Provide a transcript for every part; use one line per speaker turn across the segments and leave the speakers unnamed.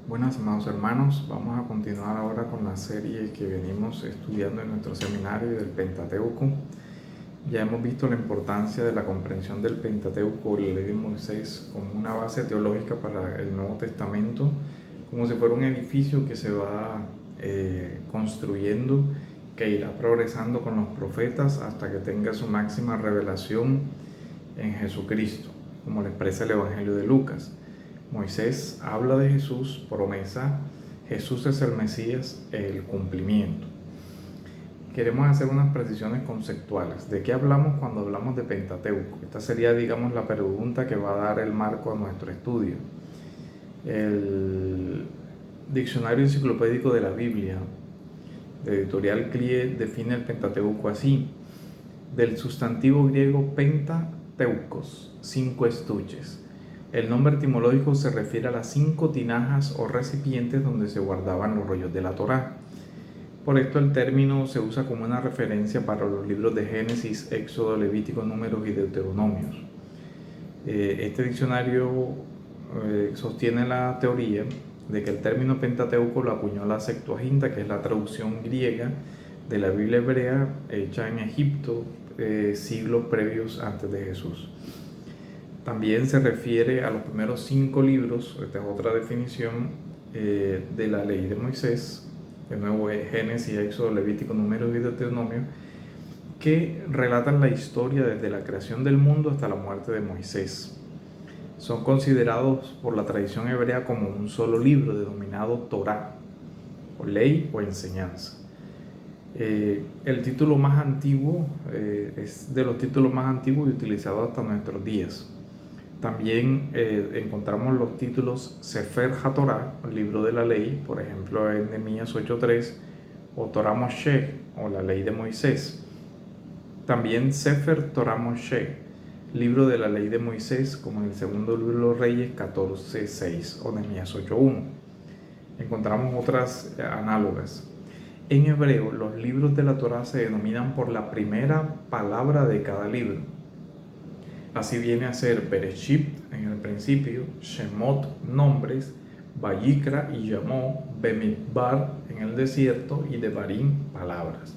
Buenas, amados hermanos. Vamos a continuar ahora con la serie que venimos estudiando en nuestro seminario del Pentateuco. Ya hemos visto la importancia de la comprensión del Pentateuco, la ley de Moisés, como una base teológica para el Nuevo Testamento, como si fuera un edificio que se va construyendo, que irá progresando con los profetas hasta que tenga su máxima revelación en Jesucristo, como lo expresa el Evangelio de Lucas. Moisés habla de Jesús, promesa, Jesús es el Mesías, el cumplimiento. Queremos hacer unas precisiones conceptuales. ¿De qué hablamos cuando hablamos de Pentateuco? Esta sería, digamos, la pregunta que va a dar el marco a nuestro estudio. El Diccionario Enciclopédico de la Biblia, de Editorial CLIE, define el Pentateuco así: del sustantivo griego pentateukos, 5 estuches. El nombre etimológico se refiere a las 5 tinajas o recipientes donde se guardaban los rollos de la Torá. Por esto el término se usa como una referencia para los libros de Génesis, Éxodo, Levítico, Números y Deuteronomios. Este diccionario sostiene la teoría de que el término Pentateuco lo acuñó la Septuaginta, que es la traducción griega de la Biblia hebrea hecha en Egipto siglos previos antes de Jesús. También se refiere a los primeros 5 libros, esta es otra definición de la ley de Moisés, de nuevo Génesis, Éxodo, Levítico, Números y Deuteronomio, que relatan la historia desde la creación del mundo hasta la muerte de Moisés. Son considerados por la tradición hebrea como un solo libro denominado Torá, o ley o enseñanza. El título más antiguo es de los títulos más antiguos y utilizados hasta nuestros días. También encontramos los títulos Sefer HaTorah, el libro de la ley, por ejemplo en Nehemías 8:3, o Torah Moshe, o la ley de Moisés. También Sefer Torah Moshe, libro de la ley de Moisés, como en el segundo libro de los Reyes 14:6 o Nehemías 8:1. Encontramos otras análogas. En hebreo, los libros de la Torah se denominan por la primera palabra de cada libro. Así viene a ser Bereshit en el principio, Shemot, nombres, Vayikra y Llamó, Bemidbar en el desierto y Devarim, palabras.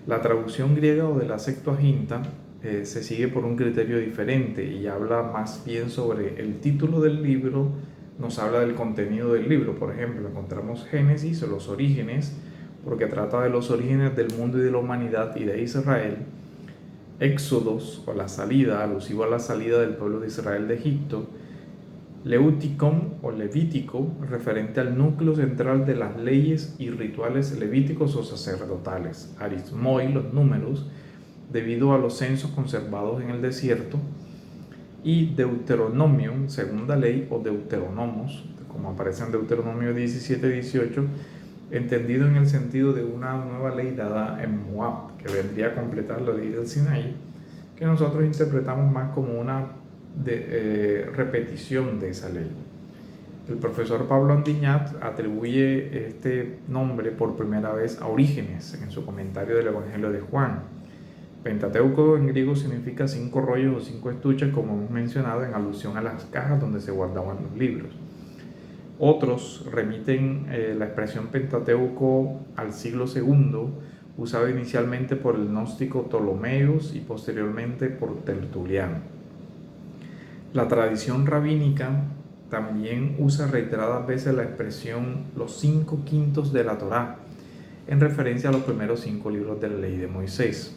La traducción griega o de la Septuaginta se sigue por un criterio diferente y habla más bien sobre el título del libro, nos habla del contenido del libro. Por ejemplo, encontramos Génesis o los orígenes, porque trata de los orígenes del mundo y de la humanidad y de Israel. Éxodos o la salida, alusivo a la salida del pueblo de Israel de Egipto. Leuticon o Levítico, referente al núcleo central de las leyes y rituales levíticos o sacerdotales. Arismoi, los números, debido a los censos conservados en el desierto. Y Deuteronomium, segunda ley, o Deuteronomos, como aparece en Deuteronomio 17:18, entendido en el sentido de una nueva ley dada en Moab, que vendría a completar la ley del Sinaí, que nosotros interpretamos más como una repetición de esa ley. El profesor Pablo Andiñat atribuye este nombre por primera vez a Orígenes en su comentario del Evangelio de Juan. Pentateuco en griego significa 5 rollos o 5 estuches, como hemos mencionado, en alusión a las cajas donde se guardaban los libros. Otros remiten la expresión Pentateuco al siglo II, usado inicialmente por el gnóstico Ptolomeus y posteriormente por Tertuliano. La tradición rabínica también usa reiteradas veces la expresión los 5 quintos de la Torá, en referencia a los primeros 5 libros de la ley de Moisés.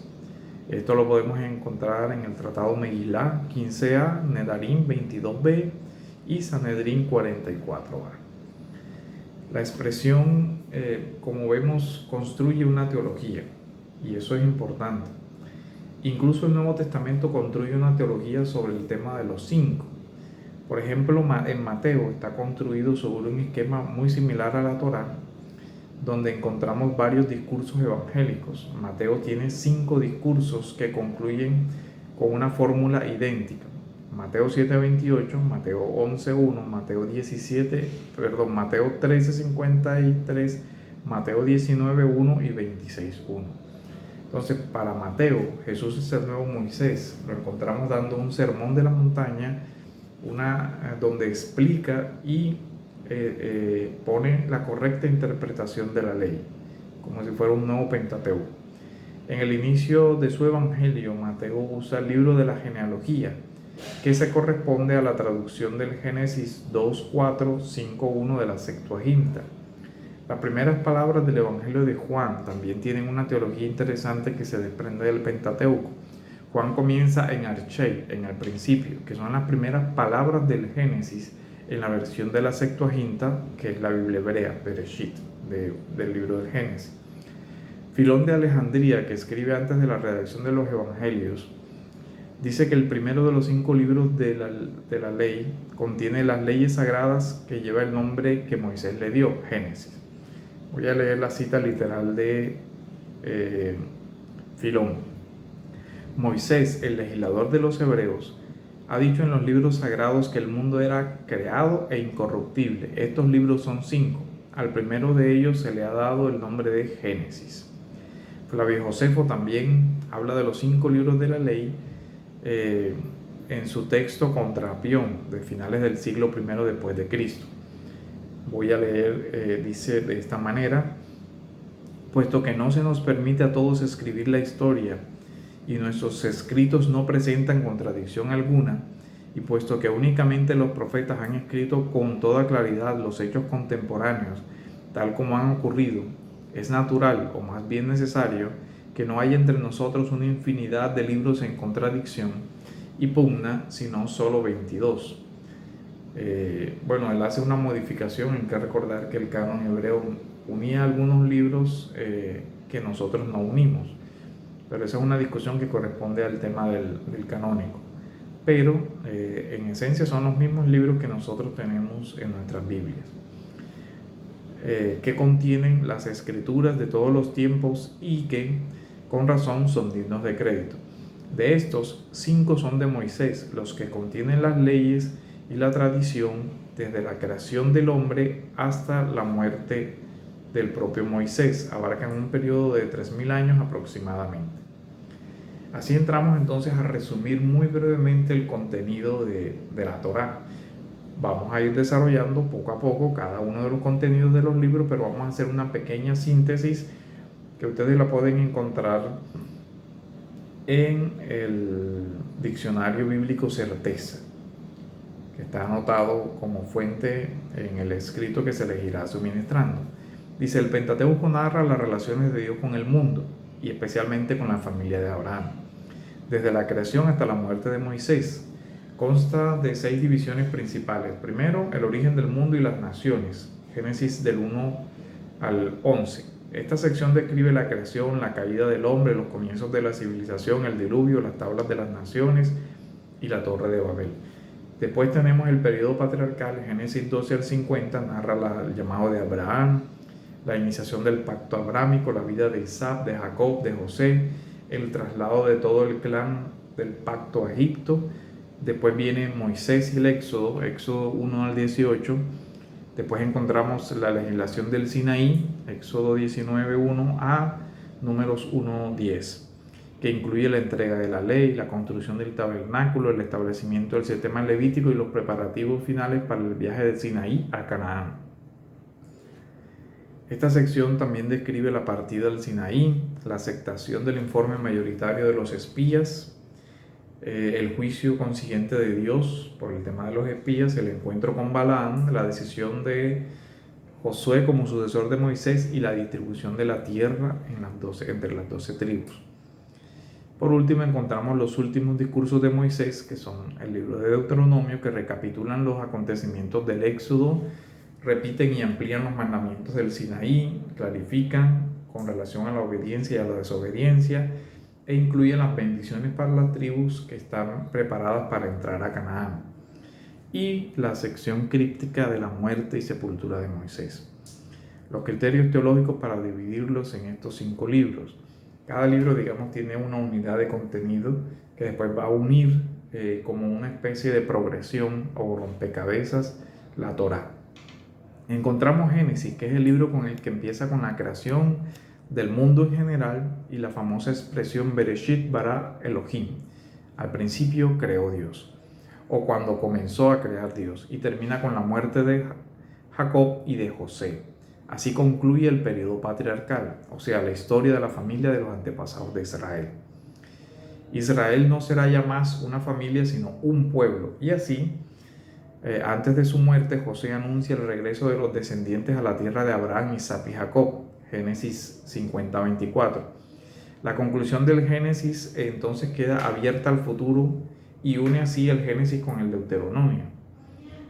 Esto lo podemos encontrar en el Tratado Megilá 15a, Nedarim 22b y Sanedrín 44a. La expresión, como vemos, construye una teología, y eso es importante. Incluso el Nuevo Testamento construye una teología sobre el tema de los 5. Por ejemplo, en Mateo está construido sobre un esquema muy similar a la Torá, donde encontramos varios discursos evangélicos. Mateo tiene 5 discursos que concluyen con una fórmula idéntica. Mateo 7:28, Mateo 11:1, Mateo 13:53, Mateo 19:1 y 26:1. Entonces, para Mateo, Jesús es el nuevo Moisés. Lo encontramos dando un sermón de la montaña, donde explica y pone la correcta interpretación de la ley, como si fuera un nuevo Pentateuco. En el inicio de su evangelio, Mateo usa el libro de la genealogía, que se corresponde a la traducción del Génesis 2:4, 5:1 de la Septuaginta. Las primeras palabras del Evangelio de Juan también tienen una teología interesante que se desprende del Pentateuco. Juan comienza en Archei, en el principio, que son las primeras palabras del Génesis en la versión de la Septuaginta, que es la Biblia hebrea, Bereshit, del libro del Génesis. Filón de Alejandría, que escribe antes de la redacción de los Evangelios, dice que el primero de los 5 libros de la ley contiene las leyes sagradas que lleva el nombre que Moisés le dio, Génesis. Voy a leer la cita literal de Filón. Moisés, el legislador de los hebreos, ha dicho en los libros sagrados que el mundo era creado e incorruptible. Estos libros son 5. Al primero de ellos se le ha dado el nombre de Génesis. Flavio Josefo también habla de los 5 libros de la ley en su texto Contra Apión, de finales del siglo I después de Cristo. Voy a leer, dice de esta manera: puesto que no se nos permite a todos escribir la historia y nuestros escritos no presentan contradicción alguna, y puesto que únicamente los profetas han escrito con toda claridad los hechos contemporáneos, tal como han ocurrido, es natural, o más bien necesario, que no haya entre nosotros una infinidad de libros en contradicción y pugna, sino solo 22. Bueno, él hace una modificación. Hay que recordar que el canon hebreo unía algunos libros que nosotros no unimos, pero esa es una discusión que corresponde al tema del canónico. Pero en esencia son los mismos libros que nosotros tenemos en nuestras Biblias, que contienen las escrituras de todos los tiempos y que con razón son dignos de crédito. De estos, 5 son de Moisés, los que contienen las leyes y la tradición desde la creación del hombre hasta la muerte del propio Moisés. Abarcan un periodo de 3000 años aproximadamente. Así entramos entonces a resumir muy brevemente el contenido de la Torá. Vamos a ir desarrollando poco a poco cada uno de los contenidos de los libros, pero vamos a hacer una pequeña síntesis que ustedes la pueden encontrar en el Diccionario Bíblico Certeza, que está anotado como fuente en el escrito que se les irá suministrando. Dice: el Pentateuco narra las relaciones de Dios con el mundo y especialmente con la familia de Abraham, desde la creación hasta la muerte de Moisés. Consta de 6 divisiones principales. Primero, el origen del mundo y las naciones, Génesis del 1 al 11. Esta sección describe la creación, la caída del hombre, los comienzos de la civilización, el diluvio, las tablas de las naciones y la torre de Babel. Después tenemos el periodo patriarcal, Génesis 12 al 50, narra el llamado de Abraham, la iniciación del pacto abrámico, la vida de Isaac, de Jacob, de José, el traslado de todo el clan del pacto a Egipto. Después viene Moisés y el Éxodo, Éxodo 1 al 18. Después encontramos la legislación del Sinaí, Éxodo 19:1 a Números 1:10, que incluye la entrega de la ley, la construcción del tabernáculo, el establecimiento del sistema levítico y los preparativos finales para el viaje de Sinaí a Canaán. Esta sección también describe la partida del Sinaí, la aceptación del informe mayoritario de los espías, el juicio consiguiente de Dios por el tema de los espías, el encuentro con Balaam, la decisión de Josué como sucesor de Moisés y la distribución de la tierra entre las 12 tribus. Por último, encontramos los últimos discursos de Moisés, que son el libro de Deuteronomio, que recapitulan los acontecimientos del Éxodo, repiten y amplían los mandamientos del Sinaí, clarifican con relación a la obediencia y a la desobediencia, e incluyen las bendiciones para las tribus que están preparadas para entrar a Canaán, y la sección críptica de la muerte y sepultura de Moisés. Los criterios teológicos para dividirlos en estos 5 libros. Cada libro, digamos, tiene una unidad de contenido que después va a unir como una especie de progresión o rompecabezas la Torá. Encontramos Génesis, que es el libro con el que empieza con la creación del mundo en general y la famosa expresión Bereshit bara Elohim, al principio creó Dios, o cuando comenzó a crear Dios, y termina con la muerte Jacob y de José. Así concluye el periodo patriarcal, o sea, la historia de la familia de los antepasados de Israel. Israel no será ya más una familia, sino un pueblo. Y así, antes de su muerte, José anuncia el regreso de los descendientes a la tierra de Abraham, Isaac y Jacob. Génesis 50:24. La conclusión del Génesis entonces queda abierta al futuro y une así el Génesis con el Deuteronomio.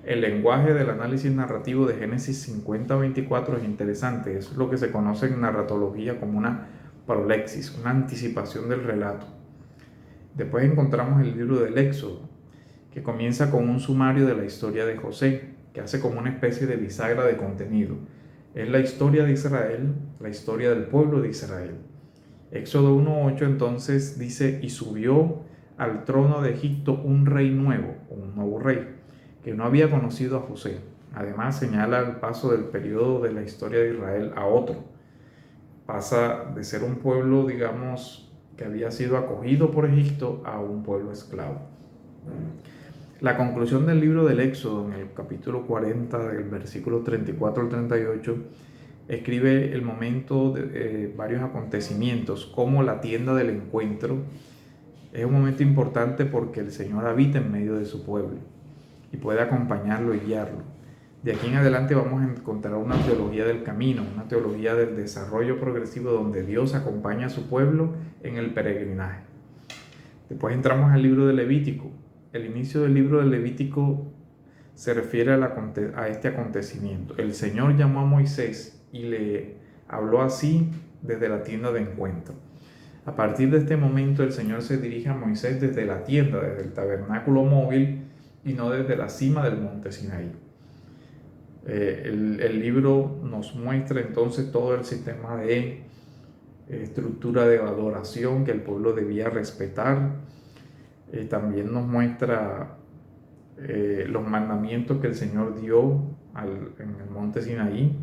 El lenguaje del análisis narrativo de Génesis 50:24 es interesante. Es lo que se conoce en narratología como una prolexis, una anticipación del relato. Después encontramos el libro del Éxodo, que comienza con un sumario de la historia de José, que hace como una especie de bisagra de contenido. Es la historia de Israel, la historia del pueblo de Israel. Éxodo 1:8 entonces dice: y subió al trono de Egipto un nuevo rey, que no había conocido a José. Además señala el paso del periodo de la historia de Israel a otro. Pasa de ser un pueblo, digamos, que había sido acogido por Egipto a un pueblo esclavo. La conclusión del libro del Éxodo, en el capítulo 40, del versículo 34 al 38, escribe el momento de varios acontecimientos, como la tienda del encuentro. Es un momento importante porque el Señor habita en medio de su pueblo y puede acompañarlo y guiarlo. De aquí en adelante vamos a encontrar una teología del camino, una teología del desarrollo progresivo donde Dios acompaña a su pueblo en el peregrinaje. Después entramos al libro de Levítico. El inicio del libro de Levítico se refiere a este acontecimiento. El Señor llamó a Moisés y le habló así desde la tienda de encuentro. A partir de este momento el Señor se dirige a Moisés desde la tienda, desde el tabernáculo móvil y no desde la cima del monte Sinaí. El libro nos muestra entonces todo el sistema de estructura de adoración que el pueblo debía respetar. También nos muestra los mandamientos que el Señor dio en el monte Sinaí.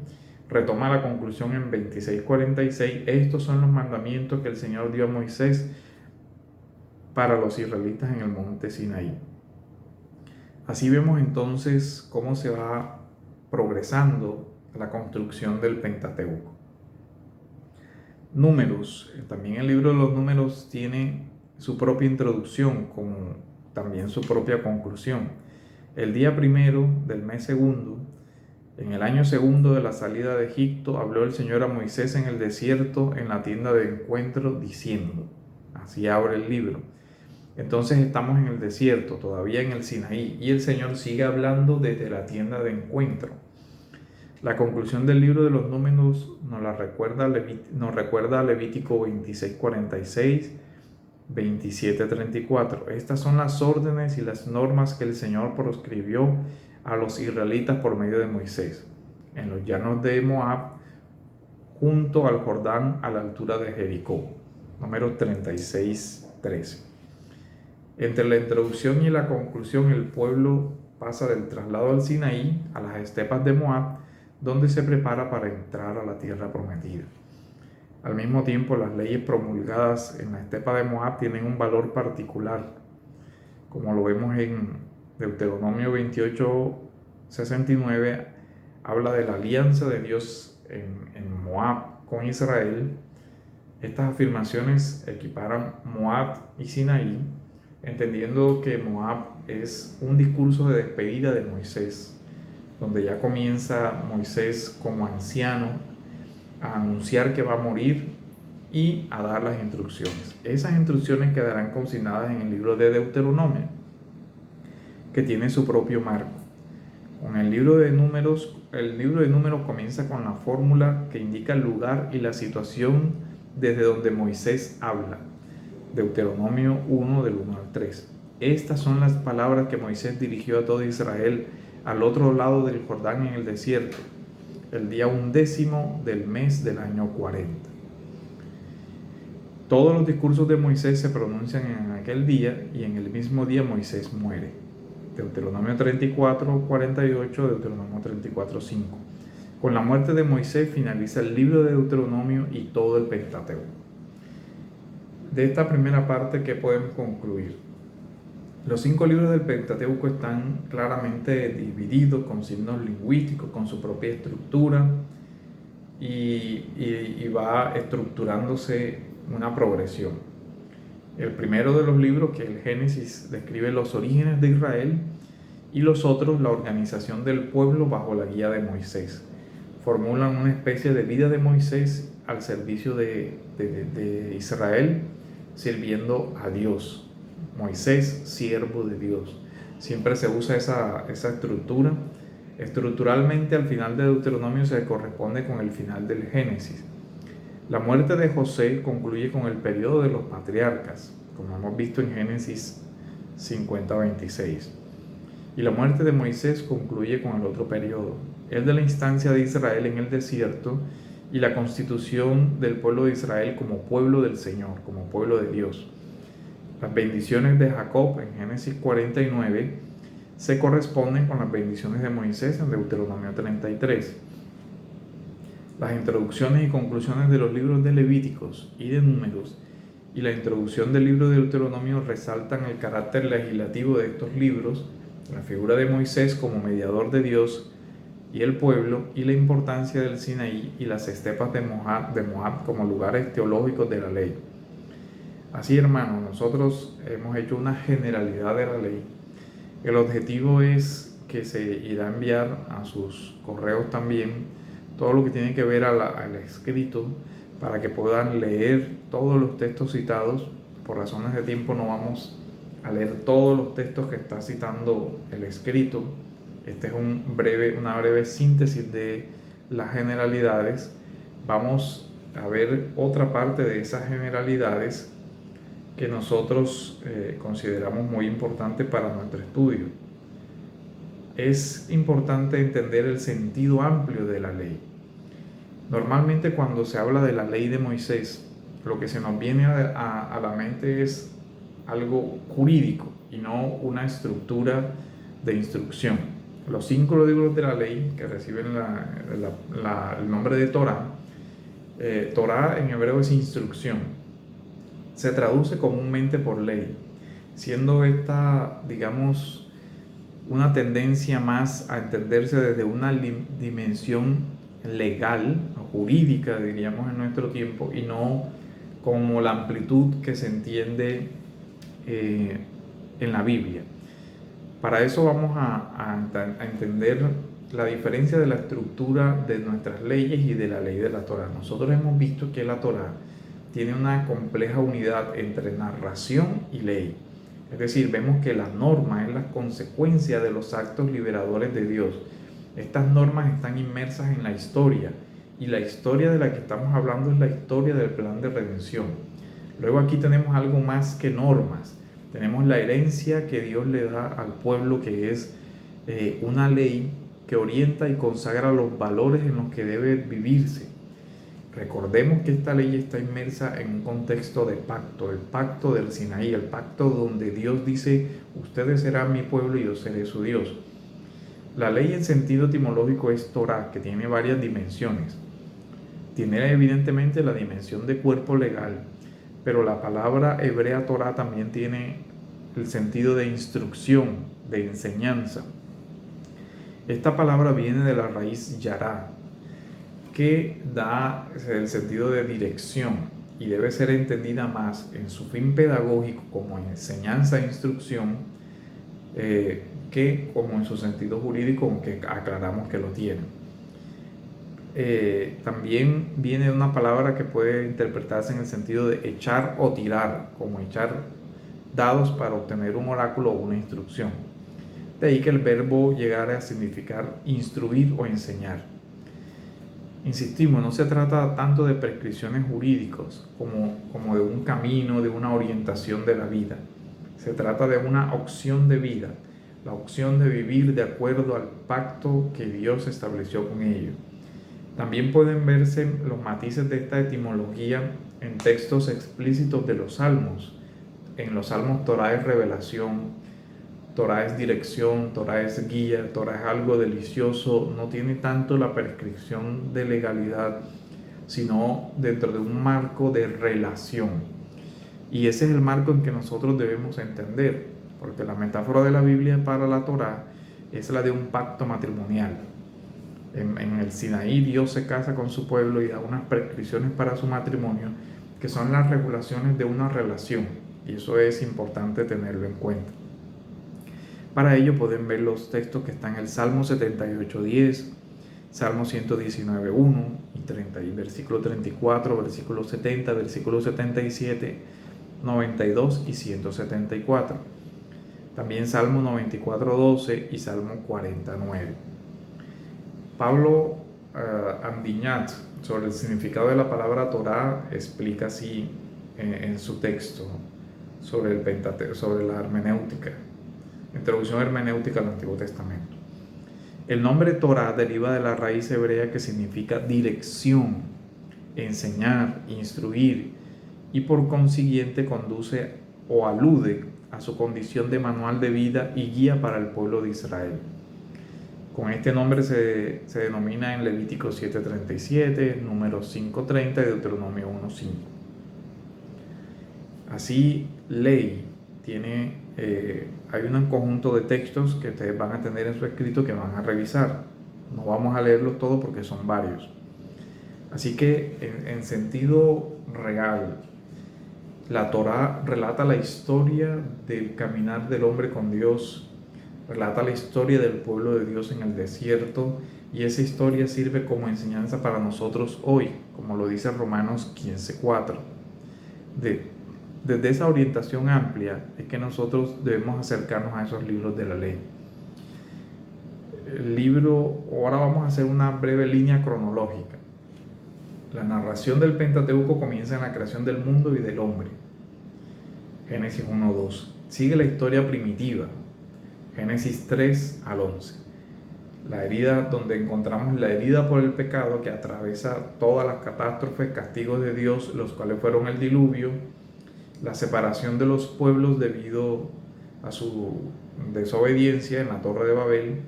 Retoma la conclusión en 26:46. Estos son los mandamientos que el Señor dio a Moisés para los israelitas en el monte Sinaí. Así vemos entonces cómo se va progresando la construcción del Pentateuco. Números. También el libro de los Números tiene su propia introducción, como también su propia conclusión. El día primero del mes segundo, en el año segundo de la salida de Egipto, habló el Señor a Moisés en el desierto, en la tienda de encuentro, diciendo. Así abre el libro. Entonces estamos en el desierto, todavía en el Sinaí, y el Señor sigue hablando desde la tienda de encuentro. La conclusión del libro de los Números nos recuerda a Levítico 26:46, 27:34. Estas son las órdenes y las normas que el Señor proscribió a los israelitas por medio de Moisés, en los llanos de Moab, junto al Jordán, a la altura de Jericó. Números 36:13. Entre la introducción y la conclusión, el pueblo pasa del traslado al Sinaí a las estepas de Moab, donde se prepara para entrar a la tierra prometida. Al mismo tiempo, las leyes promulgadas en la estepa de Moab tienen un valor particular, como lo vemos en Deuteronomio 28:69, habla de la alianza de Dios en Moab con Israel. Estas afirmaciones equiparan Moab y Sinaí, entendiendo que Moab es un discurso de despedida de Moisés, donde ya comienza Moisés como anciano a anunciar que va a morir y a dar las instrucciones. Esas instrucciones quedarán consignadas en el libro de Deuteronomio, que tiene su propio marco. Con el libro de Números comienza con la fórmula que indica el lugar y la situación desde donde Moisés habla. Deuteronomio 1, del 1 al 3. Estas son las palabras que Moisés dirigió a todo Israel al otro lado del Jordán en el desierto, el día 11 del mes del año 40. Todos los discursos de Moisés se pronuncian en aquel día y en el mismo día Moisés muere. Deuteronomio 34:48, Deuteronomio 34:5. Con la muerte de Moisés finaliza el libro de Deuteronomio y todo el Pentateuco. De esta primera parte, ¿qué podemos concluir? Los 5 libros del Pentateuco están claramente divididos con signos lingüísticos, con su propia estructura y va estructurándose una progresión. El primero de los libros, que es el Génesis, describe los orígenes de Israel, y los otros la organización del pueblo bajo la guía de Moisés. Formulan una especie de vida de Moisés al servicio de Israel, sirviendo a Dios. Moisés, siervo de Dios. Siempre se usa esa estructura. Estructuralmente, al final de Deuteronomio se corresponde con el final del Génesis. La muerte de José concluye con el periodo de los patriarcas, como hemos visto en Génesis 50-26. Y la muerte de Moisés concluye con el otro periodo, el de la instancia de Israel en el desierto y la constitución del pueblo de Israel como pueblo del Señor, como pueblo de Dios. Las bendiciones de Jacob en Génesis 49 se corresponden con las bendiciones de Moisés en Deuteronomio 33. Las introducciones y conclusiones de los libros de Levíticos y de Números y la introducción del libro de Deuteronomio resaltan el carácter legislativo de estos libros, la figura de Moisés como mediador de Dios y el pueblo, y la importancia del Sinaí y las estepas de Moab como lugares teológicos de la ley. Así, hermanos, nosotros hemos hecho una generalidad de la ley. El objetivo es que se irá a enviar a sus correos también todo lo que tiene que ver al escrito, para que puedan leer todos los textos citados. Por razones de tiempo no vamos a leer todos los textos que está citando el escrito. Este es una breve síntesis de las generalidades. Vamos a ver otra parte de esas generalidades que nosotros consideramos muy importante para nuestro estudio. Es importante entender el sentido amplio de la ley. Normalmente cuando se habla de la ley de Moisés, lo que se nos viene a la mente es algo jurídico y no una estructura de instrucción. Los 5 libros de la ley que reciben el nombre de Torá, Torá en hebreo es instrucción, se traduce comúnmente por ley, siendo esta, digamos, una tendencia más a entenderse desde una dimensión legal o jurídica, diríamos en nuestro tiempo, y no como la amplitud que se entiende en la Biblia. Para eso vamos a entender la diferencia de la estructura de nuestras leyes y de la ley de la Torá. Nosotros hemos visto que la Torá tiene una compleja unidad entre narración y ley. Es decir, vemos que la norma es la consecuencia de los actos liberadores de Dios. Estas normas están inmersas en la historia, y la historia de la que estamos hablando es la historia del plan de redención. Luego aquí tenemos algo más que normas. Tenemos la herencia que Dios le da al pueblo, que es una ley que orienta y consagra los valores en los que debe vivirse. Recordemos que esta ley está inmersa en un contexto de pacto, el pacto del Sinaí, el pacto donde Dios dice: ustedes serán mi pueblo y yo seré su Dios. La ley en sentido etimológico es Torah, que tiene varias dimensiones. Tiene evidentemente la dimensión de cuerpo legal, pero la palabra hebrea Torah también tiene el sentido de instrucción, de enseñanza. Esta palabra viene de la raíz yará, que da el sentido de dirección, y debe ser entendida más en su fin pedagógico como enseñanza e instrucción que como en su sentido jurídico, aunque aclaramos que lo tiene. También viene de una palabra que puede interpretarse en el sentido de echar o tirar, como echar dados para obtener un oráculo o una instrucción. De ahí que el verbo llegara a significar instruir o enseñar. Insistimos, no se trata tanto de prescripciones jurídicas como de un camino, de una orientación de la vida. Se trata de una opción de vida, la opción de vivir de acuerdo al pacto que Dios estableció con ellos. También pueden verse los matices de esta etimología en textos explícitos de los Salmos. En los Salmos, Torah es revelación, Torah es dirección, Torah es guía, Torah es algo delicioso. No tiene tanto la prescripción de legalidad, sino dentro de un marco de relación. Y ese es el marco en que nosotros debemos entender. porque la metáfora de la Biblia para la Torá es la de un pacto matrimonial. En el Sinaí Dios se casa con su pueblo y da unas prescripciones para su matrimonio, que son las regulaciones de una relación, y eso es importante tenerlo en cuenta. Para ello pueden ver los textos que están en el Salmo 78:10, Salmo 119:1 y 30, y versículo 34, versículo 70, versículo 77, 92 y 174. También Salmo 94:12 y Salmo 49. Pablo Andiñat, sobre el significado de la palabra Torá, explica así en su texto sobre el Pentateuco, sobre la hermenéutica, introducción hermenéutica al Antiguo Testamento. El nombre Torá deriva de la raíz hebrea que significa dirección, enseñar, instruir, y por consiguiente conduce o alude a su condición de manual de vida y guía para el pueblo de Israel. Con este nombre se denomina en Levítico 7:37, Números 5:30 y Deuteronomio 1:5. Así, ley hay un conjunto de textos que ustedes van a tener en su escrito que van a revisar. No vamos a leerlos todos porque son varios. Así que en sentido real, la Torá relata la historia del caminar del hombre con Dios, relata la historia del pueblo de Dios en el desierto, y esa historia sirve como enseñanza para nosotros hoy, como lo dice Romanos 15:4. Desde esa orientación amplia es que nosotros debemos acercarnos a esos libros de la ley. El libro, ahora vamos a hacer una breve línea cronológica. La narración del Pentateuco comienza en la creación del mundo y del hombre, Génesis 1:2. Sigue la historia primitiva, Génesis 3 al 11. La herida, donde encontramos la herida por el pecado que atraviesa todas las catástrofes, castigos de Dios, los cuales fueron el diluvio, la separación de los pueblos debido a su desobediencia en la Torre de Babel,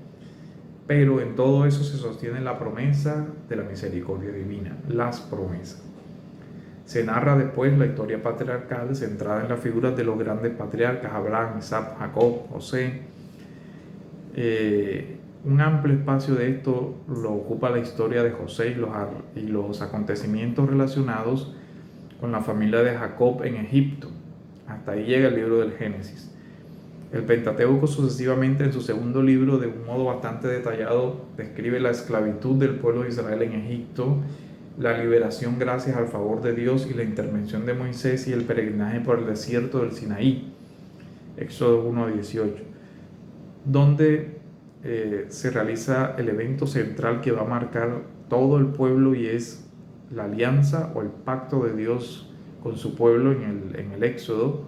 pero en todo eso se sostiene la promesa de la misericordia divina, las promesas. Se narra después la historia patriarcal centrada en las figuras de los grandes patriarcas, Abraham, Isaac, Jacob, José. Un amplio espacio de esto lo ocupa la historia de José y los acontecimientos relacionados con la familia de Jacob en Egipto. Hasta ahí llega el libro del Génesis. El Pentateuco sucesivamente, en su segundo libro, de un modo bastante detallado, describe la esclavitud del pueblo de Israel en Egipto, la liberación gracias al favor de Dios y la intervención de Moisés, y el peregrinaje por el desierto del Sinaí, Éxodo 1:18, donde se realiza el evento central que va a marcar todo el pueblo, y es la alianza o el pacto de Dios con su pueblo en el Éxodo,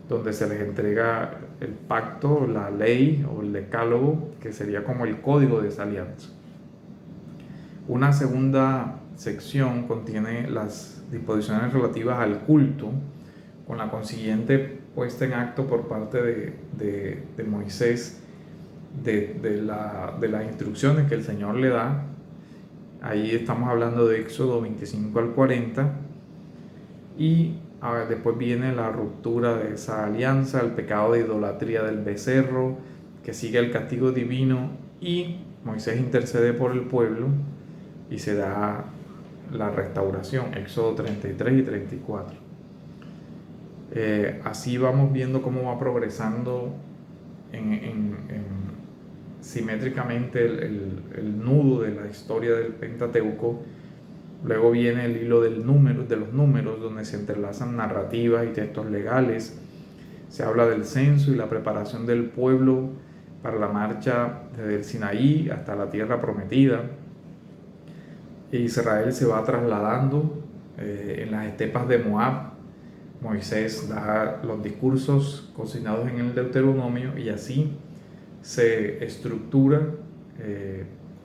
donde se les entrega el pacto, la ley o el decálogo, que sería como el código de esa alianza. Una segunda sección contiene las disposiciones relativas al culto, con la consiguiente puesta en acto por parte de Moisés de las instrucciones que el Señor le da. Ahí estamos hablando de Éxodo 25 al 40, y después viene la ruptura de esa alianza, el pecado de idolatría del becerro, que sigue el castigo divino, y Moisés intercede por el pueblo y se da la restauración, Éxodo 33 y 34. Así vamos viendo cómo va progresando simétricamente el nudo de la historia del Pentateuco. Luego viene el hilo de los números, donde se entrelazan narrativas y textos legales. Se habla del censo y la preparación del pueblo para la marcha desde el Sinaí hasta la tierra prometida. Israel se va trasladando en las estepas de Moab. Moisés da los discursos consignados en el Deuteronomio, y así se estructura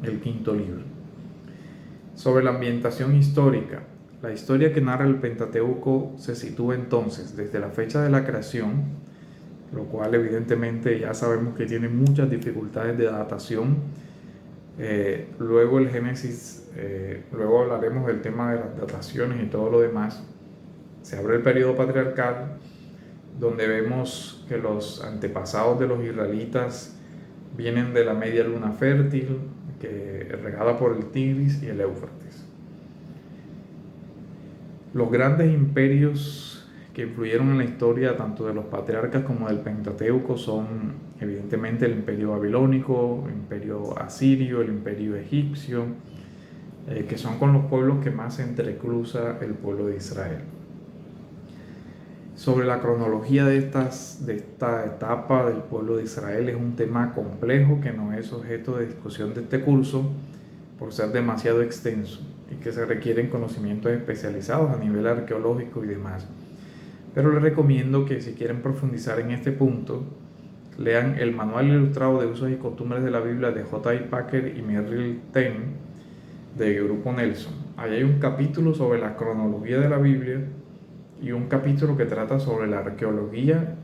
el quinto libro. Sobre la ambientación histórica, la historia que narra el Pentateuco se sitúa entonces desde la fecha de la creación, lo cual evidentemente ya sabemos que tiene muchas dificultades de datación. Luego el Génesis, luego hablaremos del tema de las dataciones y todo lo demás. Se abre el periodo patriarcal, donde vemos que los antepasados de los israelitas vienen de la media luna fértil, que regada por el Tigris y el Éufrates. Los grandes imperios que influyeron en la historia tanto de los patriarcas como del Pentateuco son evidentemente el imperio babilónico, el imperio asirio, el imperio egipcio, que son con los pueblos que más se entrecruza el pueblo de Israel. Sobre la cronología de esta etapa del pueblo de Israel es un tema complejo que no es objeto de discusión de este curso por ser demasiado extenso y que se requieren conocimientos especializados a nivel arqueológico y demás. Pero les recomiendo que si quieren profundizar en este punto, lean el Manual Ilustrado de Usos y Costumbres de la Biblia de J.I. Packer y Merrill Ten de Grupo Nelson. Ahí hay un capítulo sobre la cronología de la Biblia y un capítulo que trata sobre la arqueología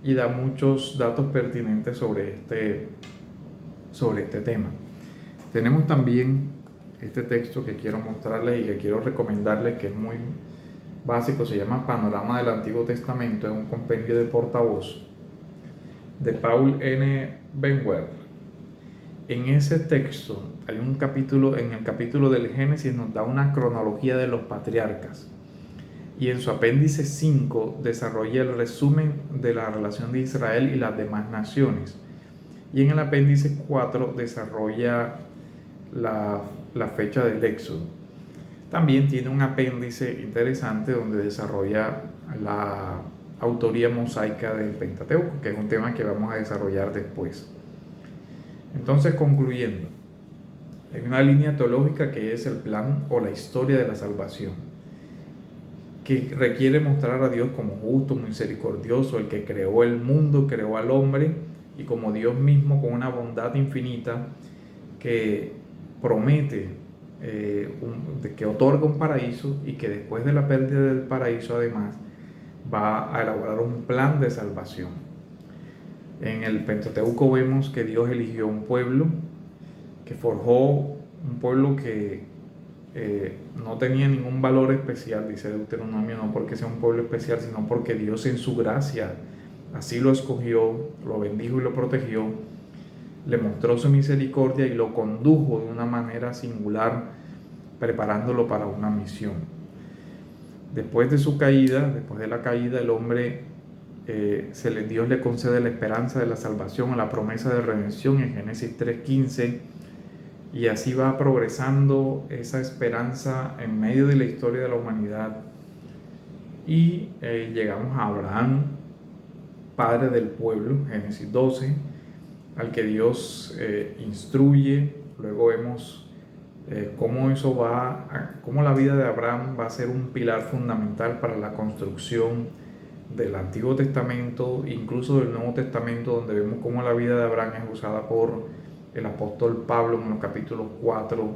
y da muchos datos pertinentes sobre este tema. Tenemos también este texto que quiero mostrarles y que quiero recomendarles, que es muy básico, se llama Panorama del Antiguo Testamento, es un compendio de portavoz de Paul N. Benwer. En ese texto hay un capítulo, en el capítulo del Génesis nos da una cronología de los patriarcas, y en su apéndice 5 desarrolla el resumen de la relación de Israel y las demás naciones, y en el apéndice 4 desarrolla la fecha del Éxodo. También tiene un apéndice interesante donde desarrolla la autoría mosaica del Pentateuco, que es un tema que vamos a desarrollar después. Entonces, concluyendo, hay una línea teológica que es el plan o la historia de la salvación, que requiere mostrar a Dios como justo, misericordioso, el que creó el mundo, creó al hombre, y como Dios mismo con una bondad infinita que promete, que otorga un paraíso, y que después de la pérdida del paraíso además va a elaborar un plan de salvación. En el Pentateuco vemos que Dios eligió un pueblo, que forjó un pueblo que no tenía ningún valor especial, dice Deuteronomio, no porque sea un pueblo especial, sino porque Dios en su gracia así lo escogió, lo bendijo y lo protegió, le mostró su misericordia y lo condujo de una manera singular, preparándolo para una misión. Después de su caída, después de la caída, el hombre, Dios le concede la esperanza de la salvación, la promesa de redención en Génesis 3:15, y así va progresando esa esperanza en medio de la historia de la humanidad, y llegamos a Abraham, padre del pueblo, Génesis 12, al que Dios instruye. Luego vemos cómo la vida de Abraham va a ser un pilar fundamental para la construcción del Antiguo Testamento, incluso del Nuevo Testamento, donde vemos cómo la vida de Abraham es usada por el apóstol Pablo en los capítulos 4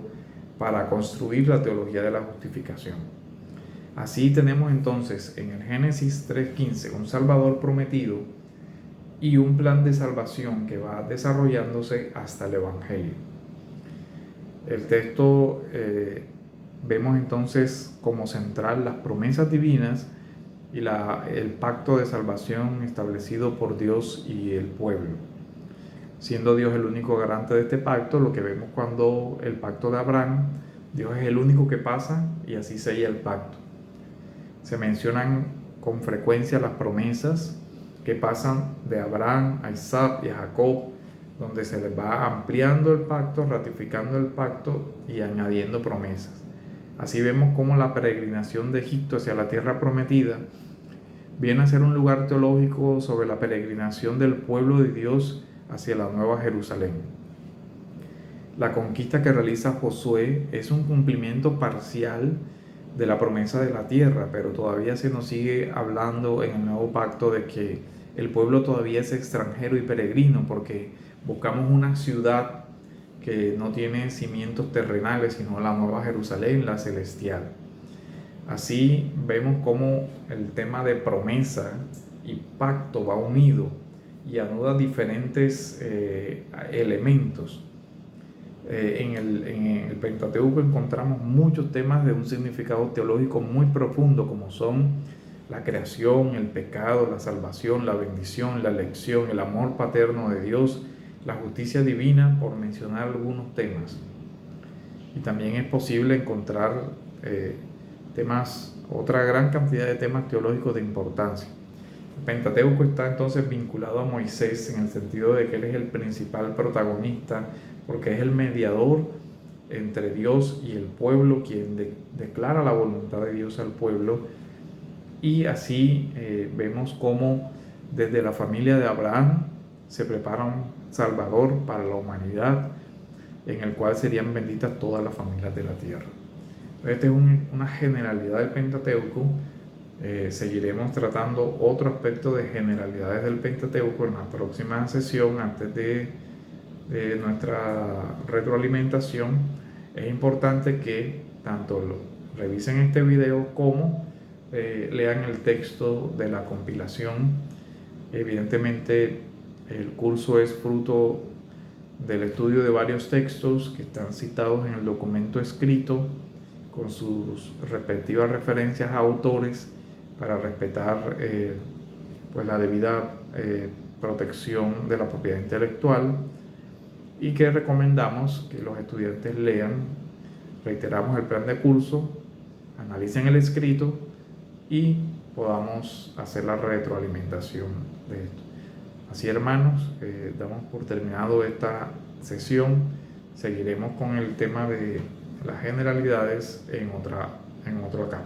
para construir la teología de la justificación. Así tenemos entonces en el Génesis 3:15 un Salvador prometido y un plan de salvación que va desarrollándose hasta el Evangelio. El texto vemos entonces como central las promesas divinas y el pacto de salvación establecido por Dios y el pueblo. Siendo Dios el único garante de este pacto, lo que vemos cuando el pacto de Abraham, Dios es el único que pasa y así sella el pacto. Se mencionan con frecuencia las promesas que pasan de Abraham a Isaac y a Jacob, donde se les va ampliando el pacto, ratificando el pacto y añadiendo promesas. Así vemos cómo la peregrinación de Egipto hacia la tierra prometida viene a ser un lugar teológico sobre la peregrinación del pueblo de Dios hacia la Nueva Jerusalén. La conquista que realiza Josué es un cumplimiento parcial de la promesa de la tierra, pero todavía se nos sigue hablando en el nuevo pacto de que el pueblo todavía es extranjero y peregrino, porque buscamos una ciudad que no tiene cimientos terrenales, sino la Nueva Jerusalén, la celestial. Así vemos cómo el tema de promesa y pacto va unido y anuda diferentes elementos. En el Pentateuco encontramos muchos temas de un significado teológico muy profundo, como son la creación, el pecado, la salvación, la bendición, la elección, el amor paterno de Dios, la justicia divina, por mencionar algunos temas. Y también es posible encontrar otra gran cantidad de temas teológicos de importancia. El Pentateuco está entonces vinculado a Moisés en el sentido de que él es el principal protagonista, porque es el mediador entre Dios y el pueblo, quien declara la voluntad de Dios al pueblo. Y así vemos cómo desde la familia de Abraham se prepara un Salvador para la humanidad, en el cual serían benditas todas las familias de la tierra. Esta es una generalidad del Pentateuco. Seguiremos tratando otro aspecto de generalidades del Pentateuco en la próxima sesión antes de nuestra retroalimentación. Es importante que tanto revisen este video como lean el texto de la compilación. Evidentemente el curso es fruto del estudio de varios textos que están citados en el documento escrito con sus respectivas referencias a autores para respetar pues la debida protección de la propiedad intelectual, y que recomendamos que los estudiantes lean. Reiteramos el plan de curso, analicen el escrito y podamos hacer la retroalimentación de esto. Así, hermanos, damos por terminado esta sesión. Seguiremos con el tema de las generalidades en otro acá.